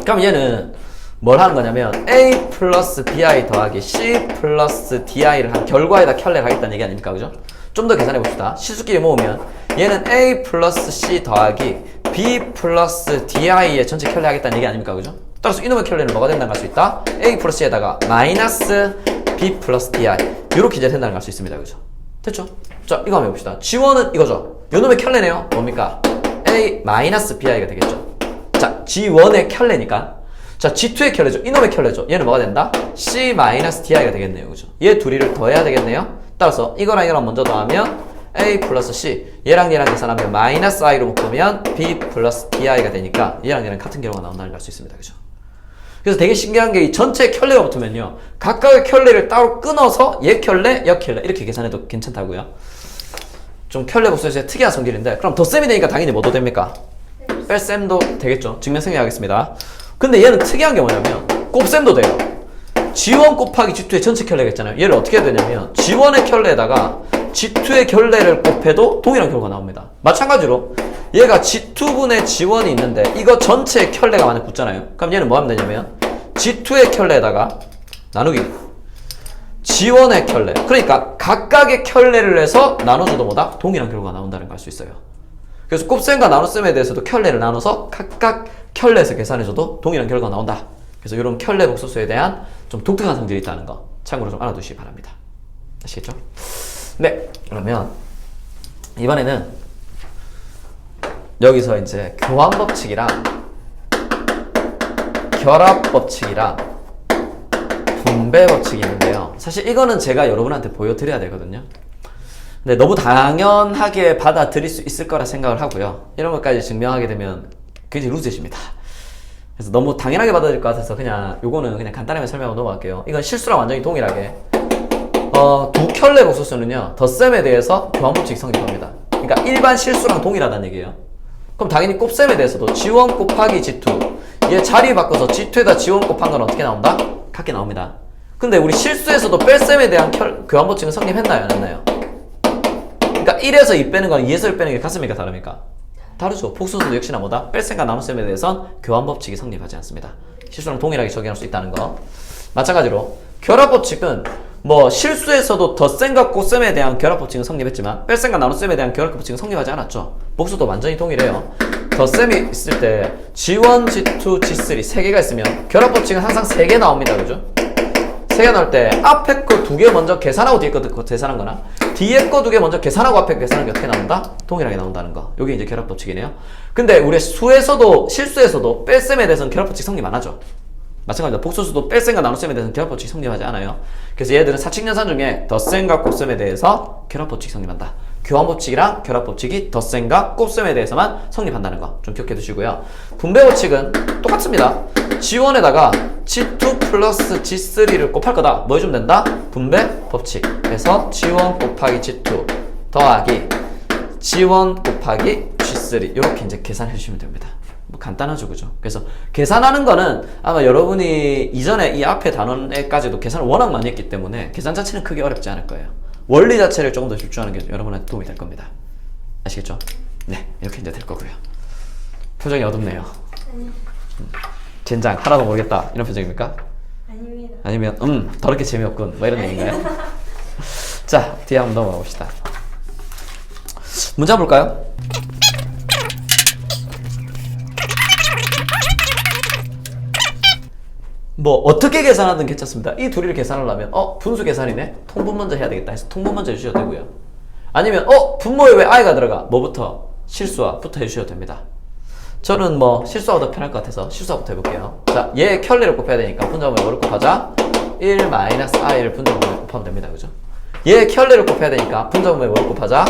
그럼 얘는 뭘 하는 거냐면 A 플러스 BI 더하기 C 플러스 DI를 한 결과에다 켤레를 하겠다는 얘기 아닙니까? 그죠? 좀 더 계산해 봅시다. 실수끼리 모으면 얘는 A 플러스 C 더하기 B 플러스 DI의 전체 켤레 하겠다는 얘기 아닙니까? 그죠? 따라서 이놈의 켤레는 뭐가 된다는 걸 수 있다? A 플러스 C에다가 마이너스 B 플러스 DI 이렇게 이제 된다는 걸 알 수 있습니다. 그죠? 됐죠? 자, 이거 한번 해봅시다. G1은 이거죠? 요놈의 켤레네요. 뭡니까? A 마이너스 BI가 되겠죠? 자, G1의 켤레니까 자, G2의 켤레죠. 이놈의 켤레죠. 얘는 뭐가 된다? C 마이너스 DI가 되겠네요. 그죠? 얘 둘이를 더해야 되겠네요. 따라서 이거랑 이거랑 먼저 더하면 A 플러스 C 얘랑 얘랑 계산하면 마이너스 I로 묶으면 B 플러스 DI가 되니까 얘랑 얘랑 같은 결과가 나온다는 걸 알 수 있습니다. 그죠? 그래서 되게 신기한 게 이 전체 켤레가 붙으면요 각각의 켤레를 따로 끊어서 얘 켤레, 여 켤레 이렇게 계산해도 괜찮다고요. 좀 켤레 복수에서 특이한 성질인데 그럼 덧셈이 되니까 당연히 뭐도 됩니까? 뺄셈도 되겠죠. 증명생략 하겠습니다. 근데 얘는 특이한 게 뭐냐면 곱셈도 돼요. G1 곱하기 G2의 전체 켤레가 있잖아요. 얘를 어떻게 해야 되냐면 G1의 켤레에다가 G2의 켤레를 곱해도 동일한 결과가 나옵니다. 마찬가지로 얘가 G2분의 G1이 있는데 이거 전체의 켤레가 만약 붙잖아요. 그럼 얘는 뭐 하면 되냐면 G2의 켤레에다가 나누기 G1의 켤레 그러니까 각각의 켤레를 해서 나눠줘도 뭐다? 동일한 결과가 나온다는 걸 알 수 있어요. 그래서 곱셈과 나눗셈에 대해서도 켤레를 나눠서 각각 켤레에서 계산해줘도 동일한 결과가 나온다. 그래서 이런 켤레 복소수에 대한 좀 독특한 성질이 있다는 거 참고로 좀 알아두시기 바랍니다. 아시겠죠? 네, 그러면 이번에는 여기서 이제 교환법칙이랑 결합법칙이랑 분배법칙이 있는데요. 사실 이거는 제가 여러분한테 보여드려야 되거든요. 근데 너무 당연하게 받아들일 수 있을 거라 생각을 하고요. 이런 것까지 증명하게 되면 굉장히 루즈해집니다. 그래서 너무 당연하게 받아들일 것 같아서 그냥 요거는 그냥 간단하게 설명하고 넘어갈게요. 이건 실수랑 완전히 동일하게 두 켤레 복소수는요 덧셈에 대해서 교환법칙이 성립합니다. 그러니까 일반 실수랑 동일하다는 얘기예요. 그럼 당연히 곱셈에 대해서도 G1 곱하기 G2 얘 자리 바꿔서 G2에다 G1 곱한 건 어떻게 나온다? 같게 나옵니다. 근데 우리 실수에서도 뺄셈에 대한 교환법칙은 성립했나요? 안 했나요? 그러니까 1에서 2 빼는 건 2에서 1 빼는 게 같습니까? 다릅니까? 다르죠. 복수수도 역시나 뭐다? 뺄셈과 나눗셈에 대해선 교환법칙이 성립하지 않습니다. 실수랑 동일하게 적용할 수 있다는 거. 마찬가지로 결합법칙은 뭐 실수에서도 덧셈과 곱셈에 대한 결합법칙은 성립했지만 뺄셈과 나눗셈에 대한 결합법칙은 성립하지 않았죠. 복수도 완전히 동일해요. 덧셈이 있을 때 G1, G2, G3 3개가 있으면 결합법칙은 항상 3개 나옵니다. 그죠? 3개 나올 때 앞에 거 2개 먼저 계산하고 뒤에 거 계산한 거나 뒤에 거 2개 먼저 계산하고 앞에 거 계산한 게 어떻게 나온다? 동일하게 나온다는 거. 요게 이제 결합법칙이네요. 근데 우리 수에서도 실수에서도 뺄셈에 대해서는 결합법칙 성립 안 하죠. 마찬가지로 복소수도 뺄셈과 나눗셈에 대해서는 결합법칙 성립하지 않아요. 그래서 얘들은 사칙연산 중에 덧셈과 곱셈에 대해서 결합법칙 성립한다. 교환법칙이랑 결합법칙이 덧셈과 곱셈에 대해서만 성립한다는 거 좀 기억해 두시고요. 분배법칙은 똑같습니다. G1에다가 G2 플러스 G3를 곱할 거다. 뭐 해주면 된다? 분배법칙. 그래서 G1 곱하기 G2 더하기 G1 곱하기 G3 이렇게 이제 계산해 주시면 됩니다. 뭐 간단하죠, 그죠? 그래서 계산하는 거는 아마 여러분이 이전에 이 앞에 단원에까지도 계산을 워낙 많이 했기 때문에 계산 자체는 크게 어렵지 않을 거예요. 원리 자체를 조금 더 집중하는 게 여러분한테 도움이 될 겁니다. 아시겠죠? 네, 이렇게 이제 될 거고요. 표정이 어둡네요. 젠장 하나도 모르겠다 이런 표정입니까? 아닙니다. 아니면 더럽게 재미없군 뭐 이런 얘기인가요? 자, 뒤에 한번 넘어가 봅시다. 문제 볼까요? 뭐 어떻게 계산하든 괜찮습니다. 이 둘이를 계산하려면 분수 계산이네? 통분 먼저 해야 되겠다 해서 통분 먼저 해주셔도 되고요. 아니면 분모에 왜 i가 들어가? 뭐부터? 실수와부터 해주셔도 됩니다. 저는 뭐 실수가 더 편할 것 같아서 실수부터 해볼게요. 자, 얘 켤레를 곱해야 되니까 분자분모에 뭐를 곱하자? 1-i를 분자분모에 곱하면 됩니다. 그죠? 얘 켤레를 곱해야 되니까 분자분모에 뭐를 곱하자?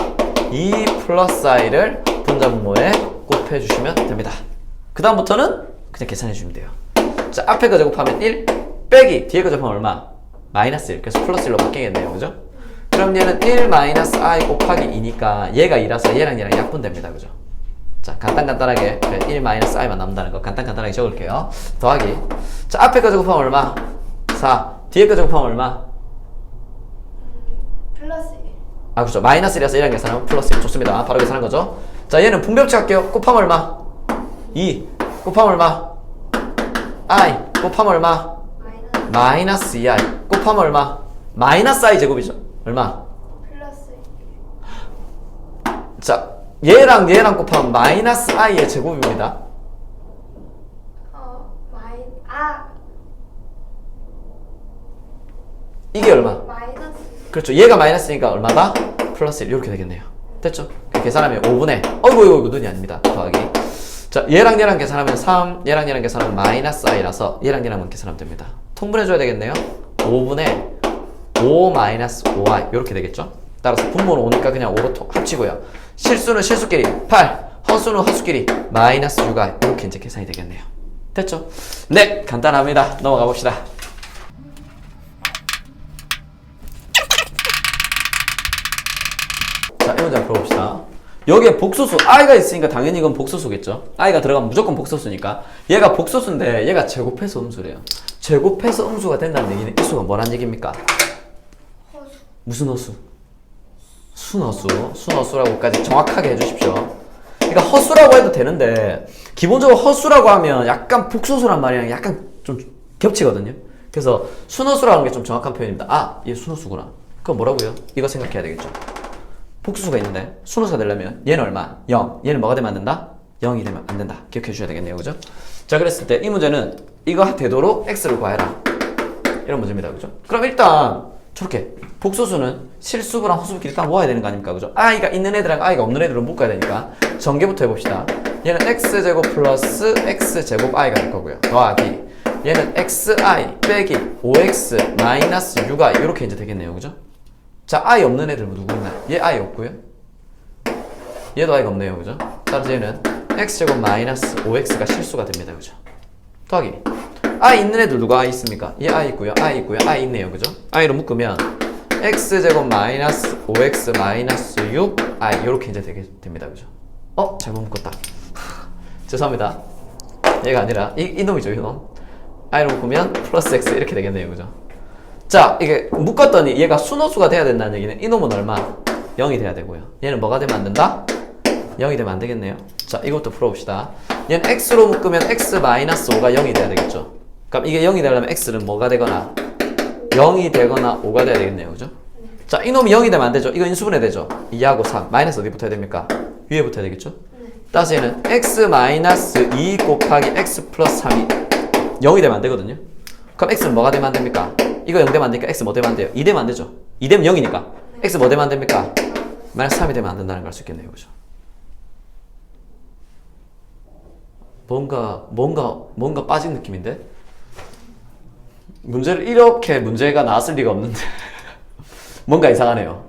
2 플러스 i를 분자분모에 곱해주시면 됩니다. 그 다음부터는 그냥 계산해주시면 돼요. 자, 앞에 거 제곱하면 1 빼기 뒤에 거 제곱하면 얼마? 마이너스 1. 그래서 플러스 1로 바뀌겠네요. 그죠? 그럼 얘는 1-i 곱하기 2니까 얘가 2라서 얘랑 약분됩니다. 그죠? 자, 간단하게 1-i만 남는다는 거 간단하게 적을게요. 더하기. 자, 앞에 거 제곱하면 얼마? 4. 뒤에 거 제곱하면 얼마? 플러스 1. 아, 그렇죠. 마이너스 1이라서 얘랑 계산하면 플러스 1. 좋습니다. 바로 계산한 거죠. 자, 얘는 분배법칙 할게요. 곱하면 얼마? 2. 곱하면 얼마? i 곱하면 얼마? 마이너스 2i 곱하면 얼마? 마이너스 i 제곱이죠. 얼마? 플러스 자, 얘랑 얘랑 곱하면 마이너스 i의 제곱입니다. 이게 얼마? 마이너스 그렇죠. 얘가 마이너스니까 얼마다? 플러스 1 이렇게 되겠네요. 됐죠? 계산하면 5분의 어이구 눈이 아닙니다. 더하기. 자, 얘랑 얘랑 계산하면 3, 얘랑 얘랑 계산하면 마이너스 i라서 얘랑 얘랑만 계산하면 됩니다. 통분해줘야 되겠네요. 5분의 5 마이너스 5i 이렇게 되겠죠? 따라서 분모는 5니까 그냥 5로 합치고요. 실수는 실수끼리 8, 허수는 허수끼리 마이너스 6i 이렇게 이제 계산이 되겠네요. 됐죠? 네, 간단합니다. 넘어가 봅시다. 자, 이 문제 풀어봅시다. 여기에 복소수 i가 있으니까 당연히 이건 복소수겠죠. i가 들어가면 무조건 복소수니까 얘가 복소수인데 얘가 제곱해서 음수래요. 제곱해서 음수가 된다는 얘기는 이 수가 뭐란 얘기입니까? 허수 무슨 허수? 순허수. 순허수라고까지 정확하게 해주십시오. 그러니까 허수라고 해도 되는데 기본적으로 허수라고 하면 약간 복소수란 말이랑 약간 좀 겹치거든요. 그래서 순허수라는 게 좀 정확한 표현입니다. 아, 얘 순허수구나. 그럼 뭐라고요? 이거 생각해야 되겠죠. 복수수가 있는데 순호수가 되려면 얘는 얼마? 0. 얘는 뭐가 되면 안 된다? 0이 되면 안 된다. 기억해 주셔야 되겠네요. 그죠? 자, 그랬을 때 이 문제는 이거 되도록 x를 구해라. 이런 문제입니다. 그죠? 그럼 일단 저렇게 복소수는 실수부랑 허수부끼리 일단 모아야 되는 거 아닙니까? 그죠? i가 있는 애들랑 i가 없는 애들은 묶어야 되니까 전개부터 해봅시다. 얘는 x제곱 플러스 x제곱 i가 될 거고요. 더하기 얘는 xi 빼기 5x 마이너스 6i 이렇게 이제 되겠네요. 그죠? 자, i 없는 애들 뭐 누구 있나요? 얘 i 없고요. 얘도 i가 없네요. 그죠? 따라서 얘는 x제곱 마이너스 5x가 실수가 됩니다. 그죠? 더하기 i 있는 애들 누가 i 있습니까? 얘 i 있고요. i 있고요. i 있네요. 그죠? i로 묶으면 x제곱 마이너스 5x 마이너스 6i 이렇게 이제 됩니다. 그죠? 잘못 묶었다. 죄송합니다. 얘가 아니라 이놈이죠. 이놈. i로 묶으면 플러스 x 이렇게 되겠네요. 그죠? 자, 이게 묶었더니 얘가 순호수가 돼야 된다는 얘기는 이놈은 얼마? 0이 돼야 되고요. 얘는 뭐가 되면 안 된다? 0이 되면 안 되겠네요. 자, 이것도 풀어봅시다. 얘는 x로 묶으면 x 마이너스 5가 0이 돼야 되겠죠. 그럼 이게 0이 되려면 x는 뭐가 되거나 0이 되거나 5가 돼야 되겠네요. 그죠? 자, 이놈이 0이 되면 안 되죠. 이거 인수분해 되죠. 2하고 3 마이너스 어디 붙어야 됩니까? 위에 붙어야 되겠죠. 따라서 얘는 x 마이너스 2 곱하기 x 플러스 3이 0이 되면 안 되거든요. 그럼 x는 뭐가 되면 안 됩니까? 이거 0 되면 안 되니까 x 뭐 되면 안 돼요? 2 되면 안 되죠? 2 되면 0이니까 x 뭐 되면 안 됩니까? 마이너스 3이 되면 안 된다는 걸 알 수 있겠네요. 그죠? 뭔가 빠진 느낌인데? 문제를 이렇게 문제가 나왔을 리가 없는데 뭔가 이상하네요.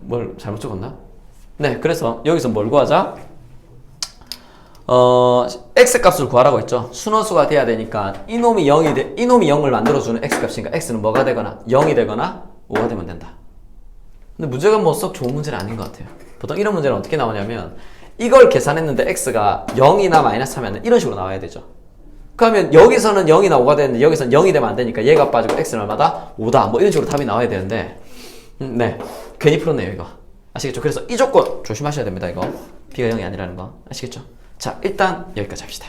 뭘 잘못 적었나? 네, 그래서 여기서 뭘 구하자? x 값을 구하라고 했죠. 순호수가 돼야 되니까 이놈이 0을 만들어주는 x 값이니까 x는 뭐가 되거나 0이 되거나 5가 되면 된다. 근데 문제가 뭐 썩 좋은 문제는 아닌 것 같아요. 보통 이런 문제는 어떻게 나오냐면 이걸 계산했는데 x가 0이나 마이너스 하면 이런 식으로 나와야 되죠. 그러면 여기서는 0이나 5가 되는데 여기서는 0이 되면 안 되니까 얘가 빠지고 x는 얼마다? 5다. 뭐 이런 식으로 답이 나와야 되는데 네, 괜히 풀었네요. 이거 아시겠죠? 그래서 이 조건 조심하셔야 됩니다. 이거 b가 0이 아니라는 거 아시겠죠? 자, 일단 여기까지 합시다.